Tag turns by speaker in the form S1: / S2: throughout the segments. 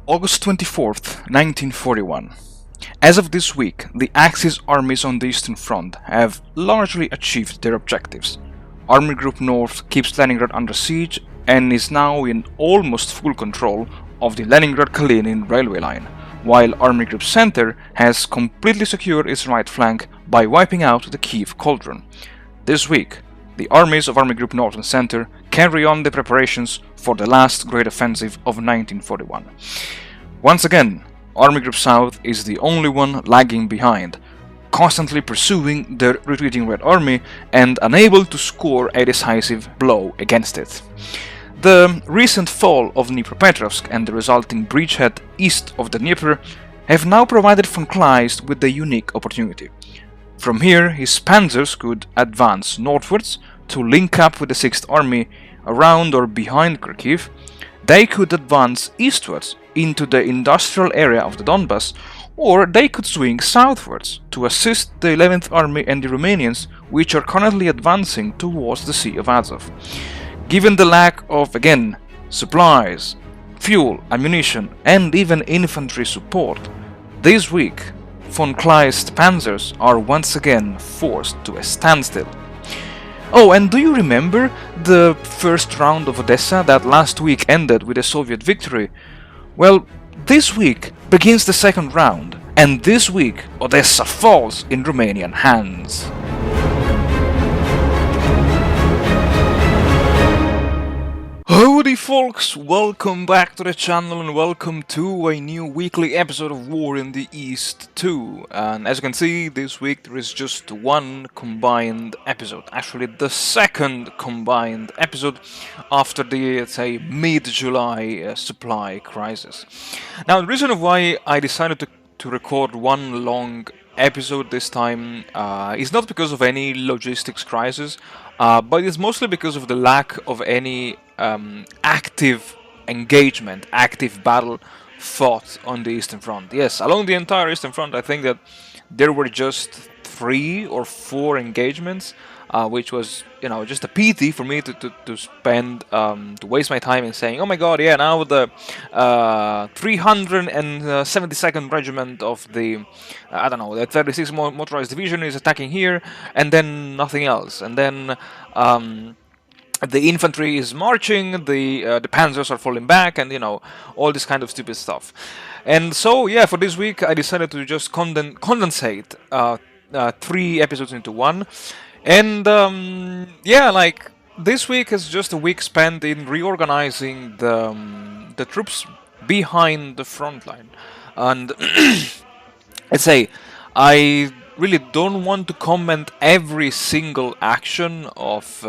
S1: August 24th, 1941. As of this week, the Axis armies on the Eastern Front have largely achieved their objectives. Army Group North keeps Leningrad under siege and is now in almost full control of the Leningrad-Kalinin railway line, while Army Group Center has completely secured its right flank by wiping out the Kyiv cauldron. This week, the armies of Army Group North and Center carry on the preparations for the last great offensive of 1941. Once again, Army Group South is the only one lagging behind, constantly pursuing the retreating Red Army and unable to score a decisive blow against it. The recent fall of Dnipropetrovsk and the resulting bridgehead east of the Dnieper have now provided von Kleist with a unique opportunity. From here, his panzers could advance northwards to link up with the 6th Army around or behind Kharkiv. They could advance eastwards into the industrial area of the Donbass, or they could swing southwards to assist the 11th Army and the Romanians, which are currently advancing towards the Sea of Azov. Given the lack of, again, supplies, fuel, ammunition, and even infantry support, this week von Kleist's panzers are once again forced to a standstill. Oh, and do you remember the first round of Odessa that last week ended with a Soviet victory? Well, this week begins the second round, and this week Odessa falls in Romanian hands. Howdy folks, welcome back to the channel and welcome to a new weekly episode of War in the East 2. And as you can see, this week there is just one combined episode. Actually, the second combined episode after the, let's say, mid-July supply crisis. Now, the reason why I decided to record one long episode this time is not because of any logistics crisis, but it's mostly because of the lack of any active engagement, active battle fought on the Eastern Front. Yes, along the entire Eastern Front, I think that there were just 3 or 4 engagements, which was, you know, just a pity for me to spend, to waste my time in saying, oh my god, yeah, now the 372nd Regiment of the, I don't know, the 36th Motorized Division is attacking here, and then nothing else, and then the infantry is marching, the panzers are falling back, and, you know, all this kind of stupid stuff. And so, yeah, for this week I decided to just condensate 3 episodes into one. And yeah, like, this week is just a week spent in reorganizing the troops behind the front line. And let's say, I really don't want to comment every single action of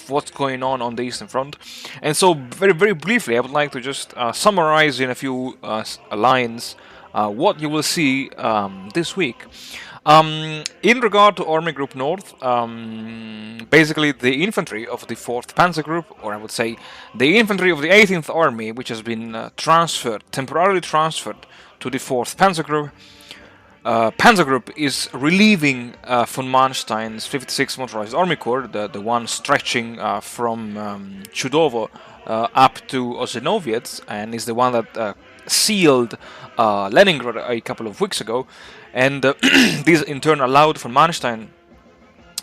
S1: what's going on the Eastern Front, and so very briefly, I would like to just summarize in a few lines what you will see this week. In regard to Army Group North, basically the infantry of the 4th Panzer Group, or I would say the infantry of the 18th Army, which has been temporarily transferred to the 4th Panzer Group, is relieving von Manstein's 56th Motorized Army Corps, the one stretching from Chudovo up to Ozhinovets, and is the one that sealed Leningrad a couple of weeks ago. And this in turn allowed von Manstein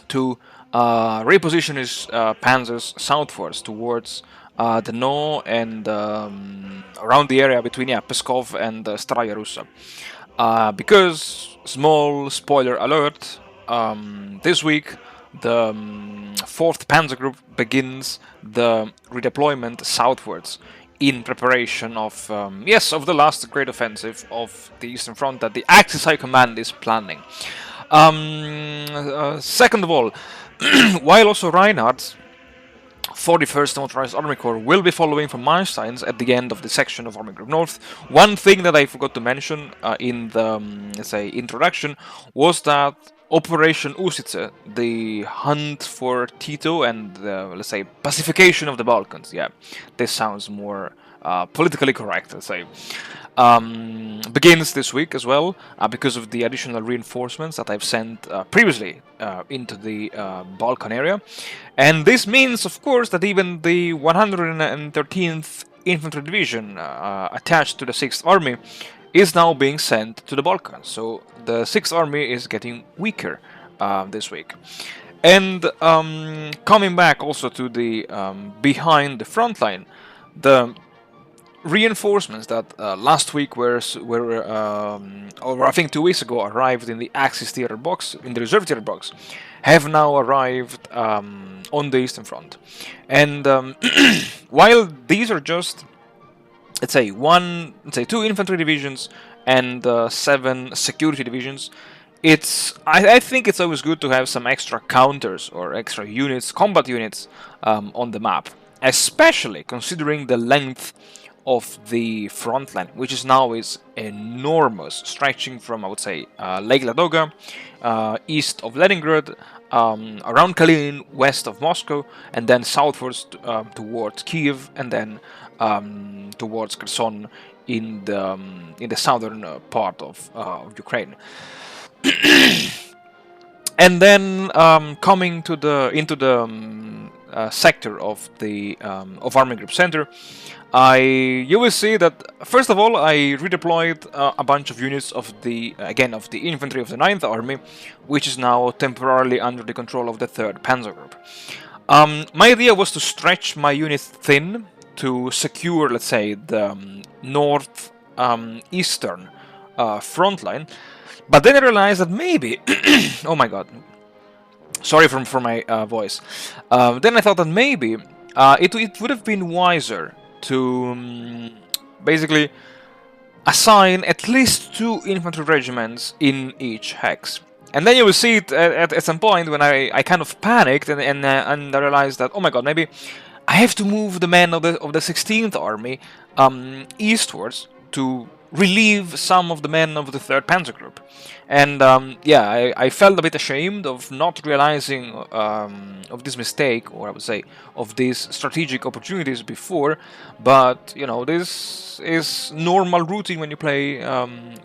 S1: to reposition his panzers southwards towards the No and around the area between Peskov and Staraya Russa. Because, small spoiler alert, this week the 4th Panzer Group begins the redeployment southwards in preparation of, of the last great offensive of the Eastern Front that the Axis High Command is planning. Second of all, while also Reinhardt's 41st Motorized Army Corps will be following from Manstein's at the end of the section of Army Group North. One thing that I forgot to mention in the, let's say, introduction was that Operation Usice, the hunt for Tito and the, let's say, pacification of the Balkans. Yeah, this sounds more politically correct, let's say. Begins this week as well, because of the additional reinforcements that I've sent previously into the Balkan area. And this means, of course, that even the 113th infantry division attached to the 6th Army is now being sent to the Balkans. So the 6th Army is getting weaker this week. And coming back also to the behind the front line, the reinforcements that last week were or I think 2 weeks ago arrived in the Axis theater box, in the reserve theater box, have now arrived on the Eastern Front. And while these are just, let's say, 2 infantry divisions and 7 security divisions, I think it's always good to have some extra counters or extra units, combat units on the map, especially considering the length of the front line, which is now enormous, stretching from, I would say, Lake Ladoga, east of Leningrad, around Tallinn, west of Moscow, and then southwards towards Kyiv, and then towards Kherson in the southern part of Ukraine. And then coming into the sector of the Army Group Center, you will see that first of all I redeployed a bunch of units of the infantry of the 9th Army, which is now temporarily under the control of the 3rd Panzer Group. My idea was to stretch my unit thin to secure, let's say, the north eastern front line, but then I realized that maybe oh my god, sorry for my voice. Then I thought that maybe it would have been wiser to basically assign at least 2 infantry regiments in each hex. And then you will see it at some point when I kind of panicked and I realized that, oh my god, maybe I have to move the men of the 16th Army eastwards to relieve some of the men of the 3rd Panzer Group. And yeah, I felt a bit ashamed of not realizing of this mistake, or I would say of these strategic opportunities before. But you know, this is normal routine when you play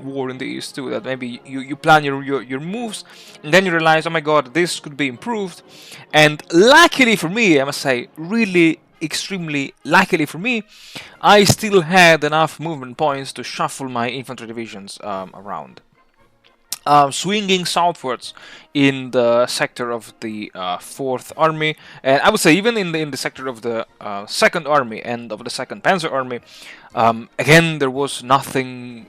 S1: War in the East too, that maybe you plan your moves and then you realize, oh my god, this could be improved. And luckily for me, I must say, really extremely luckily for me, I still had enough movement points to shuffle my infantry divisions around. Swinging southwards in the sector of the 4th Army, and I would say even in the sector of the 2nd Army and of the 2nd Panzer Army, again there was nothing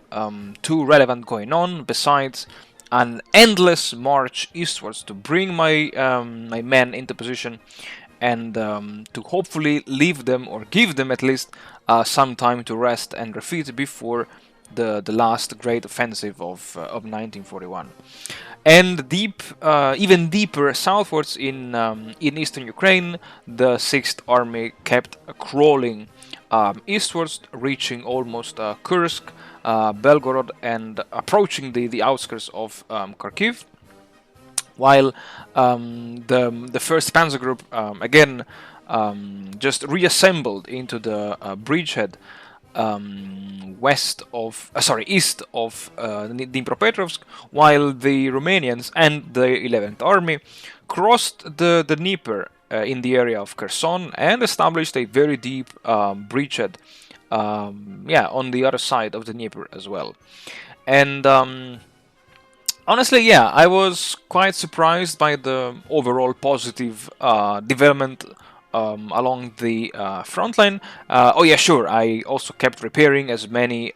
S1: too relevant going on besides an endless march eastwards to bring my my men into position and to hopefully leave them, or give them at least some time to rest and refit before the last great offensive of 1941. And even deeper southwards in eastern Ukraine, the 6th Army kept crawling eastwards, reaching almost Kursk, Belgorod, and approaching the outskirts of Kharkiv. While the 1st Panzer Group again just reassembled into the bridgehead east of Dnipropetrovsk, while the Romanians and the 11th Army crossed the Dnieper in the area of Kherson and established a very deep bridgehead, on the other side of the Dnieper as well. And honestly, yeah, I was quite surprised by the overall positive development along the front line. Oh yeah, sure, I also kept repairing as many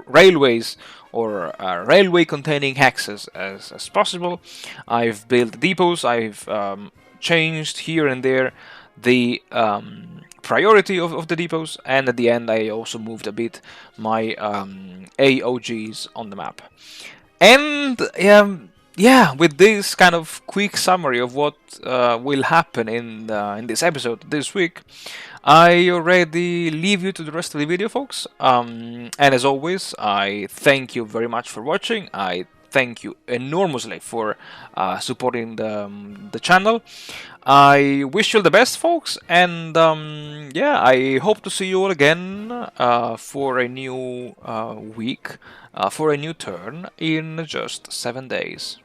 S1: railways or railway containing hexes as possible. I've built depots, I've changed here and there the priority of the depots, and at the end I also moved a bit my AOGs on the map. And yeah, with this kind of quick summary of what will happen in this episode this week, I already leave you to the rest of the video, folks. And as always, I thank you very much for watching. I thank you enormously for supporting the channel. I wish you all the best, folks, and yeah, I hope to see you all again for a new week, for a new turn in just 7 days.